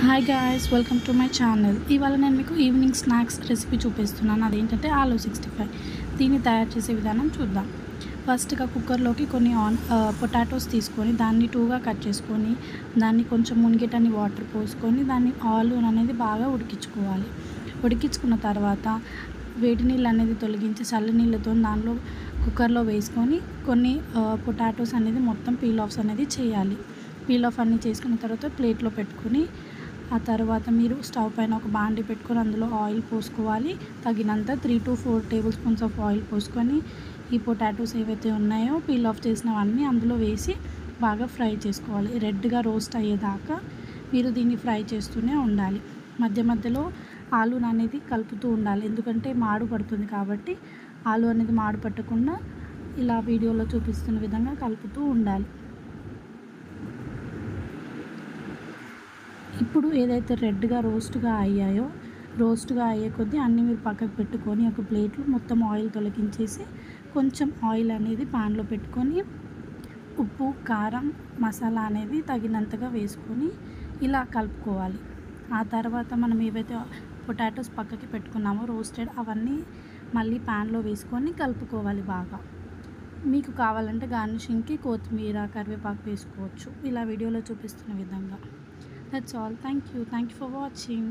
Hi guys, welcome to my channel. ఇవాళ నేను మీకు ఈవినింగ్ స్నాక్స్ రెసిపీ చూపిస్తున్నాను. అదేంటంటే ఆలూ 65. దీన్ని తయారు చేసే విధానం చూద్దాం. ఫస్ట్గా కుక్కర్లోకి కొన్ని పొటాటోస్ తీసుకొని దాన్ని 2గా కట్ చేసుకొని దాన్ని కొంచెం మునిగేటన్ని వాటర్ పోసుకొని దాన్ని ఆలూ అనేది బాగా ఉడికించుకోవాలి. ఉడికించుకున్న తర్వాత వేడి నీళ్ళు అనేది తొలగించి చల్ల నీళ్ళతో దానిలో కుక్కర్లో వేసుకొని కొన్ని పొటాటోస్ అనేది మొత్తం పీల్ ఆఫ్స్ అనేది చేయాలి. పీల్ ఆఫ్ అన్నీ చేసుకున్న తర్వాత ప్లేట్లో పెట్టుకొని ఆ తర్వాత మీరు స్టవ్ పైన ఒక బాండి పెట్టుకొని అందులో ఆయిల్ పోసుకోవాలి. తగినంత 3 to 4 table spoons of oil పోసుకొని ఈ పొటాటోస్ ఏవైతే ఉన్నాయో పీల్ ఆఫ్ చేసినవన్నీ అందులో వేసి బాగా ఫ్రై చేసుకోవాలి. రెడ్గా రోస్ట్ అయ్యేదాకా మీరు దీన్ని ఫ్రై చేస్తూనే ఉండాలి. మధ్య మధ్యలో ఆలూ అనేది కలుపుతూ ఉండాలి, ఎందుకంటే మాడు పడుతుంది కాబట్టి ఆలూ అనేది మాడు పట్టకుండా ఇలా వీడియోలో చూపిస్తున్న విధంగా కలుపుతూ ఉండాలి. ఇప్పుడు ఏదైతే రెడ్గా రోస్ట్గా అయ్యే కొద్దీ అన్నీ మీరు పక్కకు పెట్టుకొని ఒక ప్లేట్లో మొత్తం ఆయిల్ తొలగించేసి కొంచెం ఆయిల్ అనేది ప్యాన్లో పెట్టుకొని ఉప్పు, కారం, మసాలా అనేది తగినంతగా వేసుకొని ఇలా కలుపుకోవాలి. ఆ తర్వాత మనం ఏవైతే పొటాటోస్ పక్కకి పెట్టుకున్నామో రోస్టెడ్ అవన్నీ మళ్ళీ ప్యాన్లో వేసుకొని కలుపుకోవాలి బాగా. మీకు కావాలంటే గార్నిషింగ్కి కొత్తిమీర, కరివేపాకు వేసుకోవచ్చు ఇలా వీడియోలో చూపిస్తున్న విధంగా. That's all. Thank you for watching.